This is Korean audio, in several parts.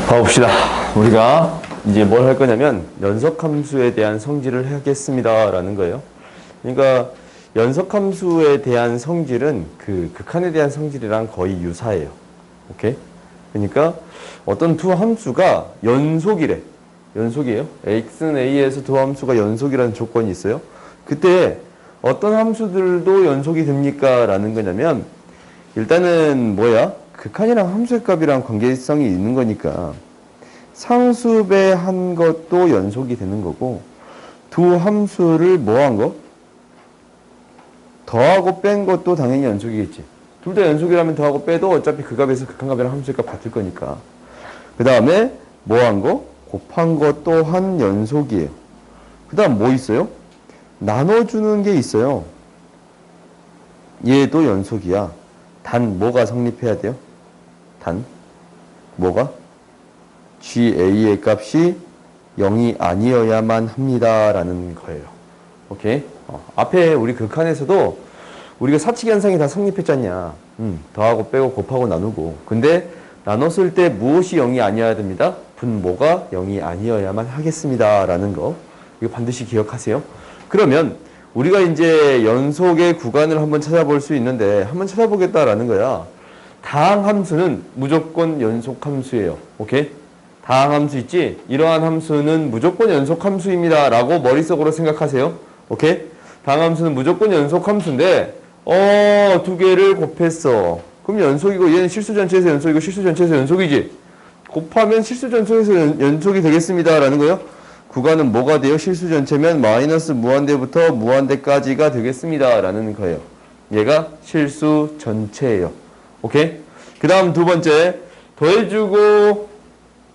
가봅시다. 우리가 이제 뭘 할 거냐면 연속함수에 대한 성질을 하겠습니다 라는 거예요. 그러니까 연속함수에 대한 성질은 그 극한에 대한 성질이랑 거의 유사해요. 오케이? 그러니까 어떤 두 함수가 연속이래. 연속이에요. x는 a에서 두 함수가 연속이라는 조건이 있어요. 그때 어떤 함수들도 연속이 됩니까? 라는 거냐면 일단은 뭐야? 극한이랑 함수의 값이랑 관계성이 있는 거니까 상수배한 것도 연속이 되는 거고 두 함수를 뭐 한 거? 더하고 뺀 것도 당연히 연속이겠지. 둘 다 연속이라면 더하고 빼도 어차피 그 값에서 극한값이랑 함수의 값 같을 거니까. 그 다음에 뭐 한 거? 곱한 것 또한 연속이에요. 그 다음 뭐 있어요? 나눠주는 게 있어요. 얘도 연속이야. 단 뭐가 성립해야 돼요? 단 뭐가? GA의 값이 0이 아니어야만 합니다 라는 거예요. 오케이? 앞에 우리 극한에서도 우리가 사칙 현상이 다 성립했잖냐. 더하고 빼고 곱하고 나누고. 근데 나눴을 때 무엇이 0이 아니어야 됩니다? 분모가 0이 아니어야만 하겠습니다 라는 거. 이거 반드시 기억하세요. 그러면 우리가 이제 연속의 구간을 한번 찾아볼 수 있는데 한번 찾아보겠다라는 거야. 다항함수는 무조건 연속함수예요. 오케이? 다항함수 있지? 이러한 함수는 무조건 연속함수입니다 라고 머릿속으로 생각하세요. 오케이? 다항함수는 무조건 연속함수인데 두 개를 곱했어. 그럼 연속이고 얘는 실수 전체에서 연속이고 실수 전체에서 연속이지? 곱하면 실수 전체에서 연속이 되겠습니다 라는 거예요. 구간은 뭐가 돼요? 실수 전체면 마이너스 무한대부터 무한대까지가 되겠습니다 라는 거예요. 얘가 실수 전체예요. 오케이? 그 다음 두 번째, 더해주고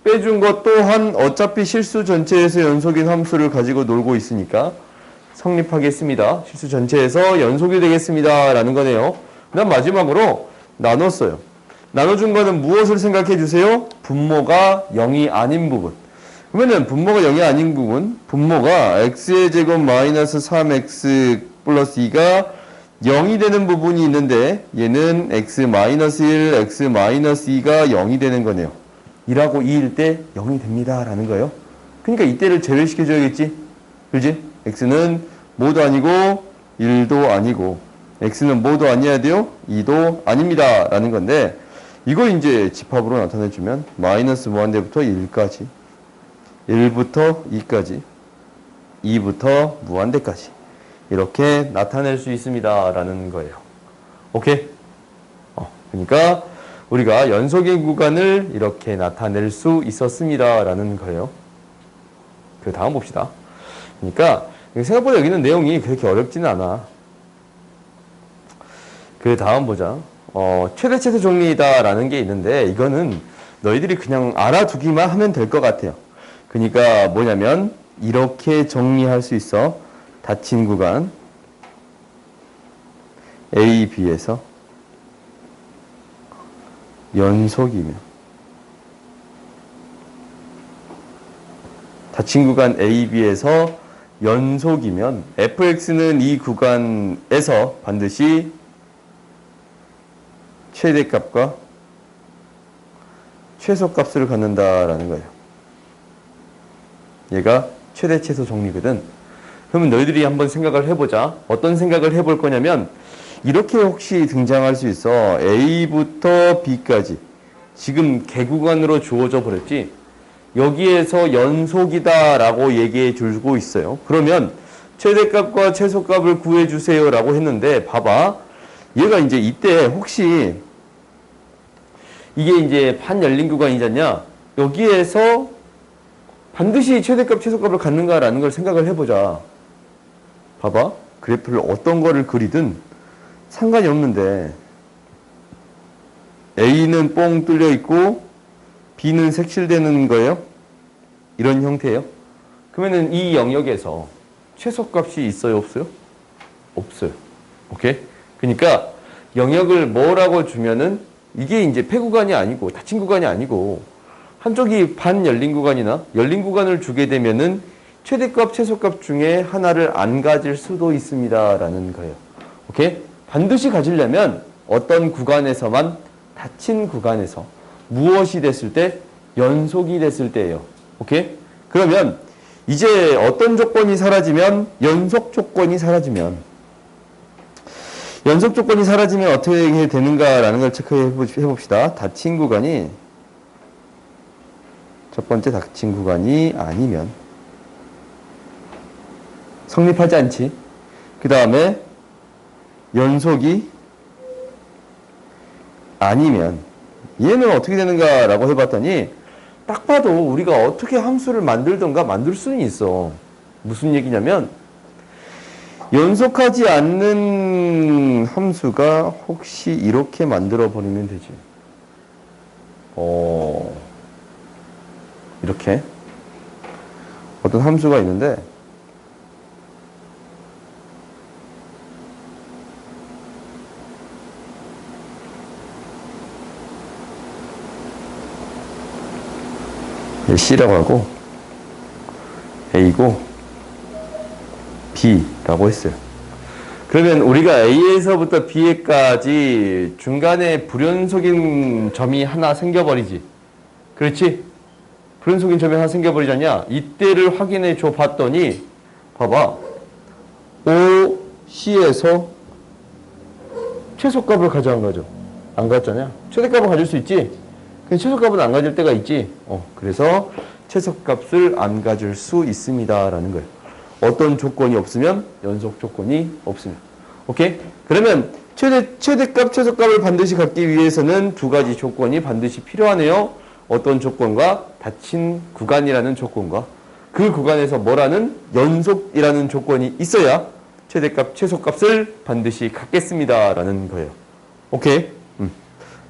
빼준 것 또한 어차피 실수 전체에서 연속인 함수를 가지고 놀고 있으니까 성립하겠습니다. 실수 전체에서 연속이 되겠습니다 라는 거네요. 그 다음 마지막으로 나눴어요. 나눠준 거는 무엇을 생각해 주세요? 분모가 0이 아닌 부분. 그러면은 분모가 0이 아닌 부분, 분모가 x의 제곱 마이너스 3x 플러스 2가 0이 되는 부분이 있는데 얘는 x 마이너스 1, x 마이너스 2가 0이 되는 거네요. 1하고 2일 때 0이 됩니다 라는 거예요. 그러니까 이때를 제외시켜줘야겠지. 그렇지? x는 뭐도 아니고 1도 아니고 x는 뭐도 아니어야 돼요? 2도 아닙니다 라는 건데 이거 이제 집합으로 나타내주면 마이너스 무한대부터 1까지 1부터 2까지 2부터 무한대까지 이렇게 나타낼 수 있습니다 라는 거예요. 오케이? 그러니까 우리가 연속의 구간을 이렇게 나타낼 수 있었습니다 라는 거예요. 그 다음 봅시다. 그러니까 생각보다 여기는 내용이 그렇게 어렵지는 않아. 그 다음 보자. 최대체수 정리이다 라는 게 있는데 이거는 너희들이 그냥 알아두기만 하면 될 것 같아요. 그러니까 뭐냐면 이렇게 정리할 수 있어. 닫힌 구간 A, B에서 연속이면 닫힌 구간 A, B에서 연속이면 fx는 이 구간에서 반드시 최대값과 최소값을 갖는다라는 거예요. 얘가 최대 최소 정리거든. 그러면 너희들이 한번 생각을 해보자. 어떤 생각을 해볼 거냐면 이렇게 혹시 등장할 수 있어. A부터 B까지 지금 개구간으로 주어져 버렸지. 여기에서 연속이다 라고 얘기해 주고 있어요. 그러면 최대값과 최소값을 구해주세요 라고 했는데 봐봐. 얘가 이제 이때 혹시 이게 이제 반열린 구간이잖냐. 여기에서 반드시 최대값, 최소값을 갖는가라는 걸 생각을 해보자. 봐봐. 그래프를 어떤 거를 그리든 상관이 없는데 A는 뻥 뚫려 있고 B는 색칠되는 거예요. 이런 형태예요. 그러면은 이 영역에서 최소값이 있어요, 없어요? 없어요. 오케이? 그러니까 영역을 뭐라고 주면은 이게 이제 폐구간이 아니고 닫힌 구간이 아니고 한쪽이 반 열린 구간이나 열린 구간을 주게 되면은 최대값, 최소값 중에 하나를 안 가질 수도 있습니다 라는 거예요. 오케이? 반드시 가지려면 어떤 구간에서만 닫힌 구간에서 무엇이 됐을 때 연속이 됐을 때예요. 오케이? 그러면 이제 어떤 조건이 사라지면 연속 조건이 사라지면 어떻게 되는가라는 걸 체크해 봅시다. 닫힌 구간이 첫 번째 닫힌 구간이 아니면 성립하지 않지. 그 다음에 연속이 아니면 얘는 어떻게 되는가라고 해봤더니 딱 봐도 우리가 어떻게 함수를 만들던가 만들 수는 있어. 무슨 얘기냐면 연속하지 않는 함수가 혹시 이렇게 만들어 버리면 되지. 이렇게 어떤 함수가 있는데 C라고 하고 A고 B라고 했어요. 그러면 우리가 A에서부터 B에까지 중간에 불연속인 점이 하나 생겨버리지. 그렇지? 불연속인 점이 하나 생겨버리잖냐? 이때를 확인해 줘 봤더니 봐봐. OC에서 최소값을 가져간 거죠. 안 갔잖냐? 최대값을 가질 수 있지? 근데 최소값은 안 가질 때가 있지. 그래서 최소값을 안 가질 수 있습니다. 라는 거예요. 어떤 조건이 없으면? 연속 조건이 없으면. 오케이? 그러면 최대값, 최소값을 반드시 갖기 위해서는 두 가지 조건이 반드시 필요하네요. 어떤 조건과 닫힌 구간이라는 조건과 그 구간에서 뭐라는 연속이라는 조건이 있어야 최대값, 최소값을 반드시 갖겠습니다. 라는 거예요. 오케이?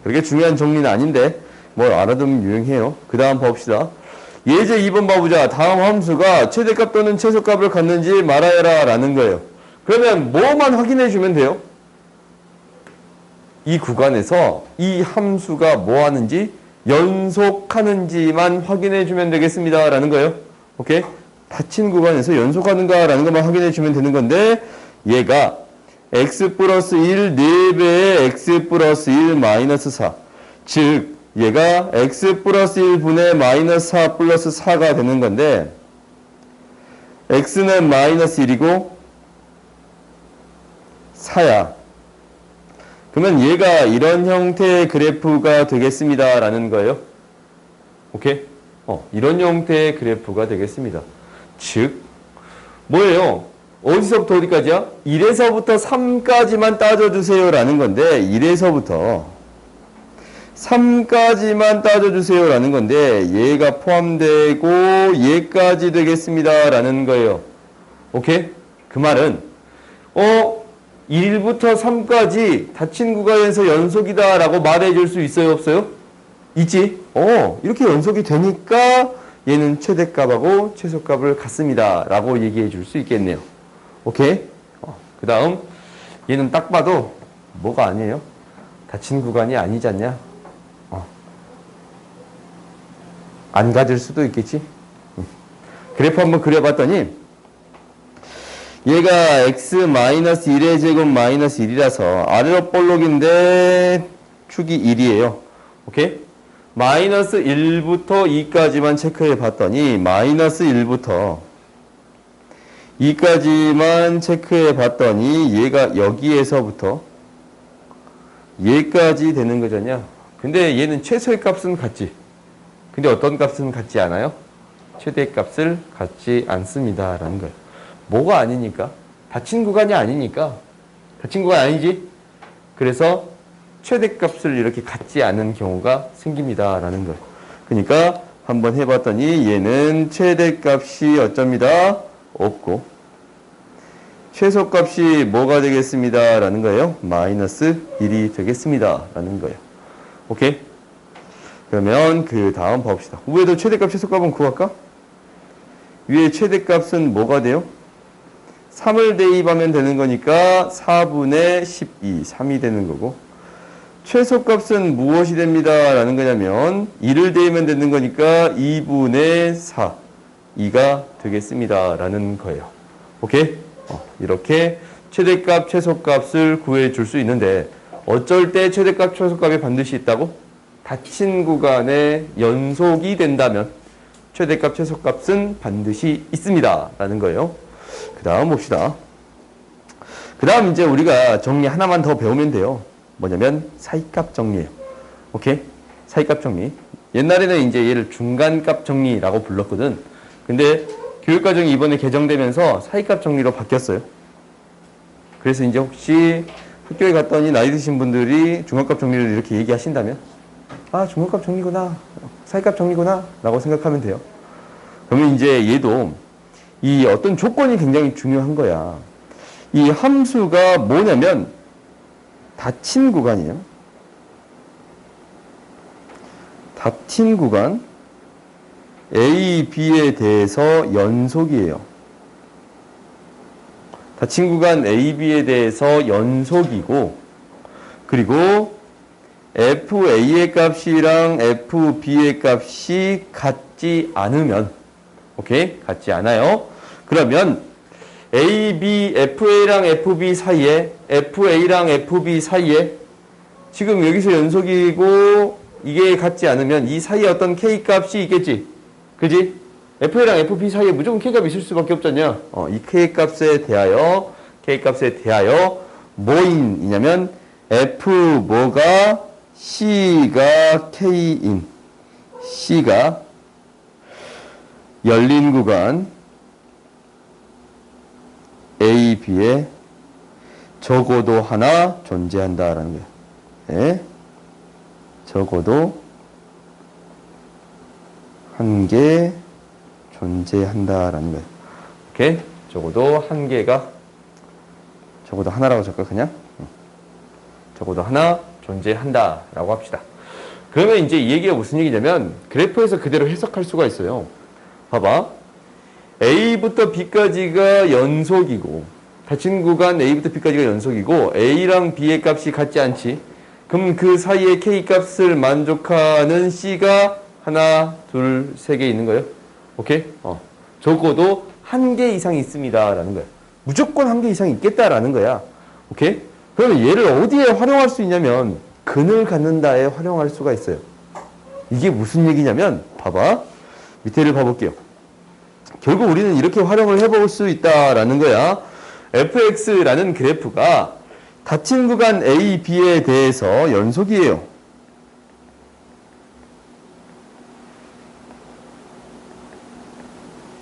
그렇게 중요한 정리는 아닌데 뭘 알아두면 유용해요. 그 다음 봅시다. 예제 2번 봐보자. 다음 함수가 최대값 또는 최소값을 갖는지 말하여라 라는 거예요. 그러면 뭐만 확인해 주면 돼요? 이 구간에서 이 함수가 뭐 하는지 연속하는지만 확인해 주면 되겠습니다 라는 거예요. 오케이? 닫힌 구간에서 연속하는가 라는 것만 확인해 주면 되는 건데 얘가 x 플러스 1 4배의 x 플러스 1 마이너스 4 즉 얘가 x 플러스 1분의 마이너스 4 플러스 4가 되는 건데 x는 마이너스 1이고 4야. 그러면 얘가 이런 형태의 그래프가 되겠습니다 라는 거예요. 오케이? 이런 형태의 그래프가 되겠습니다. 즉 뭐예요? 어디서부터 어디까지야? 1에서부터 3까지만 따져주세요 라는 건데 1에서부터 3까지만 따져주세요 라는 건데 얘가 포함되고 얘까지 되겠습니다 라는 거예요. 오케이? 그 말은 1부터 3까지 닫힌 구간에서 연속이다 라고 말해줄 수 있어요 없어요? 있지? 이렇게 연속이 되니까 얘는 최대값하고 최소값을 갖습니다 라고 얘기해 줄 수 있겠네요. 오케이? 그 다음 얘는 딱 봐도 뭐가 아니에요? 닫힌 구간이 아니지 않냐? 안 가질 수도 있겠지? 그래프 한번 그려봤더니 얘가 x-1의 제곱 마이너스 1이라서 아래로 볼록인데 축이 1이에요. 오케이? 마이너스 1부터 2까지만 체크해 봤더니 마이너스 1부터 2까지만 체크해 봤더니 얘가 여기에서부터 얘까지 되는 거잖냐? 근데 얘는 최소의 값은 같지. 근데 어떤 값은 같지 않아요? 최대값을 갖지 않습니다 라는 거예요. 뭐가 아니니까? 닫힌 구간이 아니니까. 닫힌 구간 아니지? 그래서 최대값을 이렇게 갖지 않은 경우가 생깁니다 라는 거예요. 그러니까 한번 해봤더니 얘는 최대값이 어쩝니다? 없고 최소값이 뭐가 되겠습니다 라는 거예요? 마이너스 1이 되겠습니다 라는 거예요. 오케이? 그러면 그 다음 봅시다. 위에도 최대값, 최소값은 구할까? 위에 최대값은 뭐가 돼요? 3을 대입하면 되는 거니까 4분의 12, 3이 되는 거고 최소값은 무엇이 됩니다 라는 거냐면 1을 대입하면 되는 거니까 2분의 4, 2가 되겠습니다 라는 거예요. 오케이? 이렇게 최대값, 최소값을 구해 줄 수 있는데 어쩔 때 최대값, 최소값이 반드시 있다고? 닫힌 구간의 연속이 된다면 최대값, 최소값은 반드시 있습니다. 라는 거예요. 그 다음 봅시다. 그 다음 이제 우리가 정리 하나만 더 배우면 돼요. 뭐냐면 사이값 정리예요. 오케이? 사이값 정리. 옛날에는 이제 얘를 중간값 정리라고 불렀거든. 근데 교육과정이 이번에 개정되면서 사이값 정리로 바뀌었어요. 그래서 이제 혹시 학교에 갔더니 나이 드신 분들이 중간값 정리를 이렇게 얘기하신다면 아, 중간값 정리구나, 사이값 정리구나 라고 생각하면 돼요. 그러면 이제 얘도 이 어떤 조건이 굉장히 중요한 거야. 이 함수가 뭐냐면 닫힌 구간이에요. 닫힌 구간 A, B에 대해서 연속이에요. 닫힌 구간 A, B에 대해서 연속이고, 그리고 FA의 값이랑 FB의 값이 같지 않으면, 오케이? 같지 않아요. 그러면 A, B, FA랑 FB 사이에, FA랑 FB 사이에 지금 여기서 연속이고 이게 같지 않으면 이 사이에 어떤 K값이 있겠지? 그지? FA랑 FB 사이에 무조건 K값이 있을 수밖에 없잖냐? 이 K값에 대하여 뭐인이냐면 F 뭐가 C가 K인, C가 열린 구간 A, B에 적어도 하나 존재한다라는 거예요. 네. 적어도 한 개 존재한다라는 거예요. 오케이? 적어도 한 개가, 적어도 하나라고 적을까 그냥? 적어도 하나 존재한다라고 합시다. 그러면 이제 이 얘기가 무슨 얘기냐면 그래프에서 그대로 해석할 수가 있어요. 봐봐. A부터 B까지가 연속이고, 닫힌 구간 A부터 B까지가 연속이고 A랑 B의 값이 같지 않지? 그럼 그 사이에 K값을 만족하는 C가 하나, 둘, 세 개 있는 거예요. 오케이? 적어도 한 개 이상이 있습니다. 라는 거야. 무조건 한 개 이상이 있겠다라는 거야. 오케이? 그러면 얘를 어디에 활용할 수 있냐면 근을 갖는다에 활용할 수가 있어요. 이게 무슨 얘기냐면 봐봐. 밑에를 봐볼게요. 결국 우리는 이렇게 활용을 해볼 수 있다라는 거야. fx라는 그래프가 닫힌 구간 A, B에 대해서 연속이에요.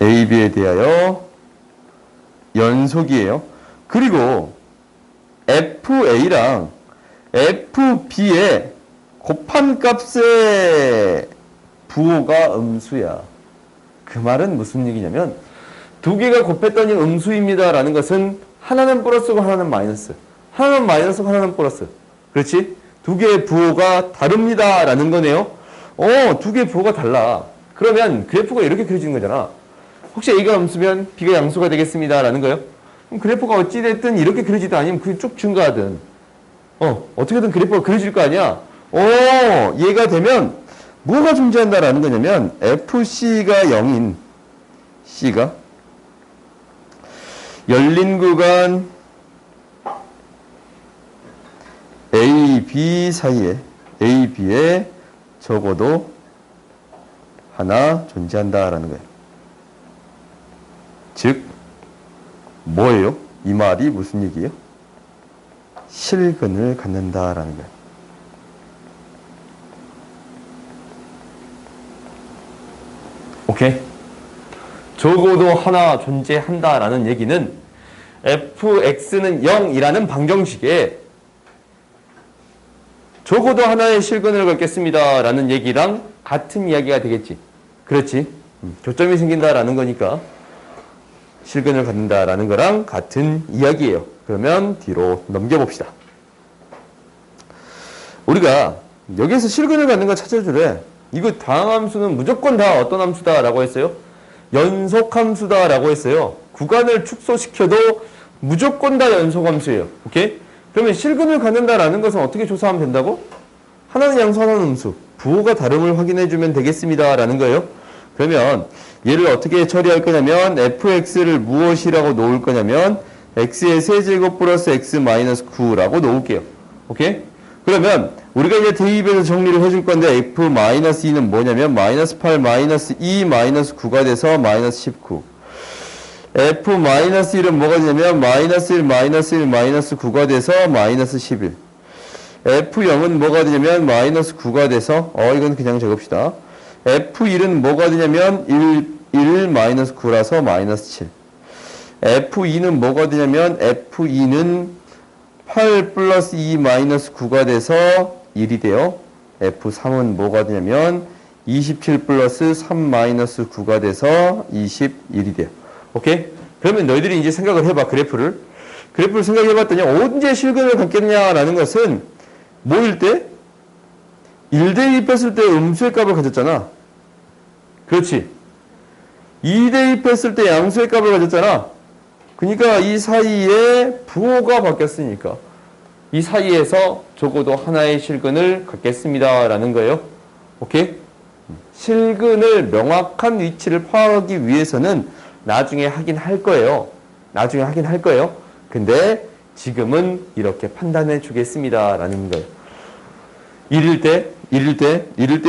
A, B에 대하여 연속이에요. 그리고 FA랑 FB의 곱한 값의 부호가 음수야. 그 말은 무슨 얘기냐면 두 개가 곱했더니 음수입니다 라는 것은 하나는 플러스고 하나는 마이너스, 하나는 마이너스고 하나는 플러스. 그렇지? 두 개의 부호가 다릅니다 라는 거네요. 두 개의 부호가 달라. 그러면 그래프가 이렇게 그려지는 거잖아. 혹시 A가 음수면 B가 양수가 되겠습니다 라는 거예요. 그럼 그래프가 어찌됐든 이렇게 그려지든 아니면 그게 쭉 증가하든 어떻게든 그래프가 그려질 거 아니야. 얘가 되면 뭐가 존재한다라는 거냐면 FC가 0인 C가 열린 구간 A, B 사이에 A, B에 적어도 하나 존재한다라는 거예요. 즉 뭐예요? 이 말이 무슨 얘기예요? 실근을 갖는다라는 거예요. 오케이? 적어도 하나 존재한다라는 얘기는 fx는 0이라는 방정식에 적어도 하나의 실근을 갖겠습니다 라는 얘기랑 같은 이야기가 되겠지. 그렇지? 교점이 생긴다라는 거니까 실근을 갖는다라는 거랑 같은 이야기예요. 그러면 뒤로 넘겨봅시다. 우리가 여기에서 실근을 갖는 거 찾아주래. 이거 다항함수는 무조건 다 어떤 함수다라고 했어요? 연속함수다라고 했어요. 구간을 축소시켜도 무조건 다 연속함수예요. 오케이? 그러면 실근을 갖는다라는 것은 어떻게 조사하면 된다고? 하나는 양수, 하나는 음수. 부호가 다름을 확인해주면 되겠습니다. 라는 거예요. 그러면 얘를 어떻게 처리할 거냐면 fx를 무엇이라고 놓을 거냐면 x의 세제곱 플러스 x 마이너스 9라고 놓을게요. 오케이? 그러면 우리가 이제 대입해서 정리를 해줄 건데 f-2는 뭐냐면 마이너스 8, 마이너스 2, 마이너스 9가 돼서 마이너스 19. f-1은 뭐가 되냐면 마이너스 1, 마이너스 1, 마이너스 9가 돼서 마이너스 11. f0은 뭐가 되냐면 마이너스 9가 돼서 이건 그냥 적읍시다. f1은 뭐가 되냐면 1 마이너스 9라서 마이너스 7. f2는 뭐가 되냐면 f2는 8 플러스 2 마이너스 9가 돼서 1이 돼요. f3은 뭐가 되냐면 27 플러스 3 마이너스 9가 돼서 21이 돼요. 오케이? 그러면 너희들이 이제 생각을 해봐, 그래프를 생각해봤더니 언제 실근을 갖겠냐라는 것은 뭐일 때? 1대입했을 때 음수의 값을 가졌잖아. 그렇지. 2대입했을 때 양수의 값을 가졌잖아. 그러니까 이 사이에 부호가 바뀌었으니까 이 사이에서 적어도 하나의 실근을 갖겠습니다 라는 거예요. 오케이? 실근을 명확한 위치를 파악하기 위해서는 나중에 하긴 할 거예요. 근데 지금은 이렇게 판단해 주겠습니다 라는 거예요. 1일 때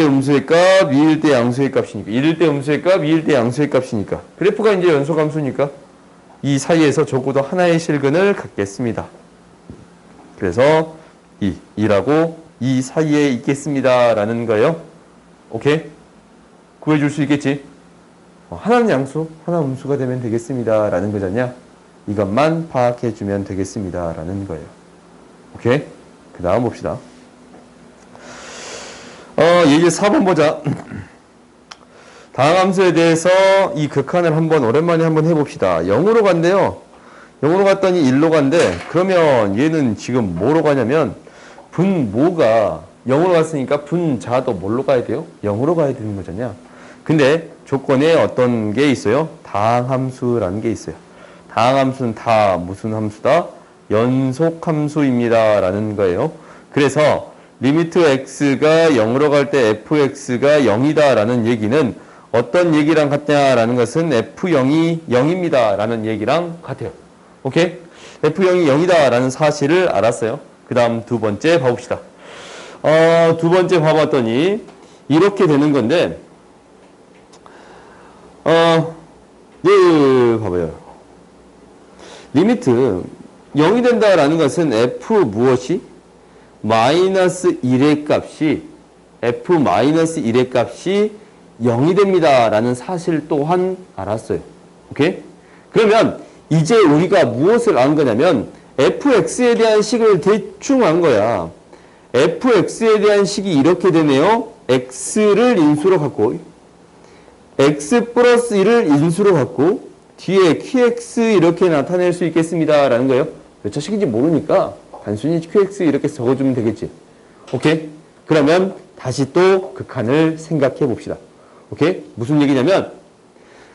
음수의 값, 2일 때 양수의 값이니까 1일 때 음수의 값, 2일 때 양수의 값이니까 그래프가 이제 연소함수니까 이 사이에서 적어도 하나의 실근을 갖겠습니다. 그래서 2라고 이 사이에 있겠습니다 라는 거예요. 오케이? 구해줄 수 있겠지? 하나는 양수, 하나 음수가 되면 되겠습니다 라는 거잖냐? 이것만 파악해 주면 되겠습니다 라는 거예요. 오케이? 그 다음 봅시다. 이제 4번 보자. 다항함수에 대해서 이 극한을 오랜만에 한번 해봅시다. 0으로 간대요. 0으로 갔더니 1로 간대. 그러면 얘는 지금 뭐로 가냐면 분모가 0으로 갔으니까 분자도 뭘로 가야 돼요? 0으로 가야 되는 거잖냐. 근데 조건에 어떤 게 있어요? 다항함수라는 게 있어요. 다항함수는 다 무슨 함수다? 연속함수입니다 라는 거예요. 그래서 리미트 x가 0으로 갈 때 fx가 0이다 라는 얘기는 어떤 얘기랑 같냐라는 것은 f0이 0입니다 라는 얘기랑 같아요. 오케이? f0이 0이다 라는 사실을 알았어요. 그 다음 두 번째 봐봅시다. 두 번째 봐봤더니 이렇게 되는 건데 봐봐요. 리미트 0이 된다라는 것은 f 무엇이? 마이너스 1의 값이 f-1의 값이 0이 됩니다 라는 사실 또한 알았어요. 오케이? 그러면 이제 우리가 무엇을 안 거냐면 fx에 대한 식을 대충 안 거야. fx에 대한 식이 이렇게 되네요. x를 인수로 갖고 x 플러스 1을 인수로 갖고 뒤에 qx 이렇게 나타낼 수 있겠습니다 라는 거예요. 몇 차식인지 모르니까 단순히 qx 이렇게 적어주면 되겠지. 오케이? 그러면 다시 또 극한을 생각해 봅시다. 오케이? 무슨 얘기냐면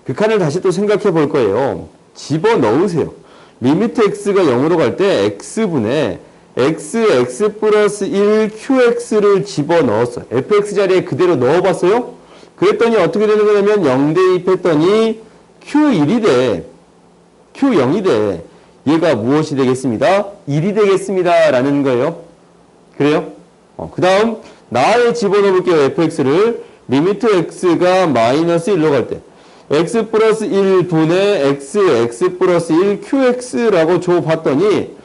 극한을 다시 또 생각해 볼 거예요. 집어넣으세요. 리미트 x가 0으로 갈 때 x분의 x 플러스 1 qx를 집어넣었어요. fx 자리에 그대로 넣어봤어요. 그랬더니 어떻게 되는 거냐면 0대입했더니 q1이 돼. q0이 돼. 얘가 무엇이 되겠습니다? 1이 되겠습니다 라는 거예요. 그래요? 그 다음 나에 집어넣어 볼게요. fx를 리미트 x가 마이너스 1로 갈 때 x 플러스 1분의 x 플러스 1 qx라고 줘봤더니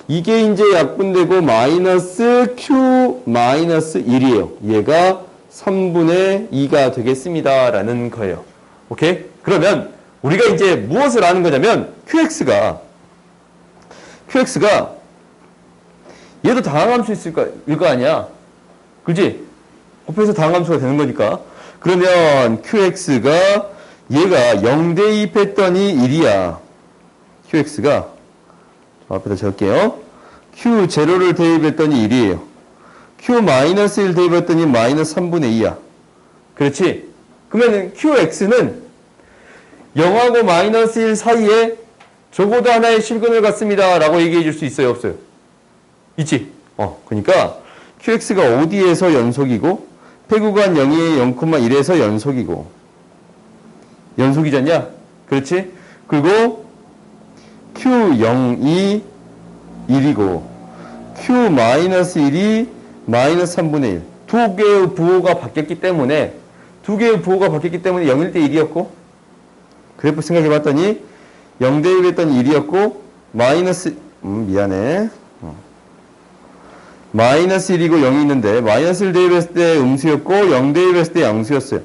이게 이제 약분되고 마이너스 q 마이너스 1이에요. 얘가 3분의 2가 되겠습니다 라는 거예요. 오케이? 그러면 우리가 이제 무엇을 아는 거냐면 qx가 얘도 다항함수 일 거 아니야. 그렇지? 곱해서 다항함수가 되는 거니까. 그러면 qx가 얘가 0 대입했더니 1이야. qx가 앞에다 적을게요. q0를 대입했더니 1이에요. q-1 대입했더니 마이너스 3분의 2야. 그렇지? 그러면 qx는 0하고 마이너스 1 사이에 적어도 하나의 실근을 갖습니다 라고 얘기해 줄 수 있어요? 없어요? 있지? 그러니까 qx가 어디에서 연속이고 폐구간 0이 0,1에서 연속이잖냐? 그렇지? 그리고 q0이 1이고 q-1이 마이너스 3분의 1. 두 개의 부호가 바뀌었기 때문에 0일 때 1이었고 그래프 생각해 봤더니 0대 1 했더니 1이었고 마이너스 미안해. 마이너스 1이고 0이 있는데 마이너스 1 대입했을 때 음수였고 0 대입했을 때 양수였어요.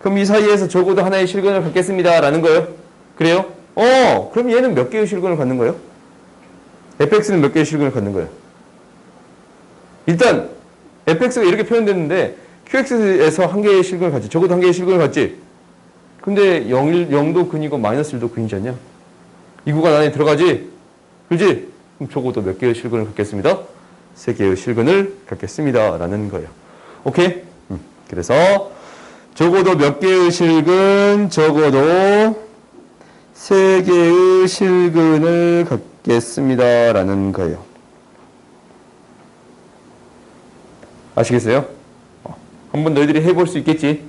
그럼 이 사이에서 적어도 하나의 실근을 갖겠습니다. 라는 거예요. 그래요? 그럼 얘는 몇 개의 실근을 갖는 거예요? fx는 몇 개의 실근을 갖는 거예요? 일단 fx가 이렇게 표현됐는데 qx에서 한 개의 실근을 갖지. 적어도 한 개의 실근을 갖지. 근데 0도 근이고 마이너스 1도 근이지 않냐? 이 구간 안에 들어가지? 그렇지? 그럼 적어도 몇 개의 실근을 갖겠습니다? 3개의 실근을 갖겠습니다. 라는 거예요. 오케이? 그래서 적어도 몇 개의 실근, 적어도 3개의 실근을 갖겠습니다. 라는 거예요. 아시겠어요? 한번 너희들이 해볼 수 있겠지?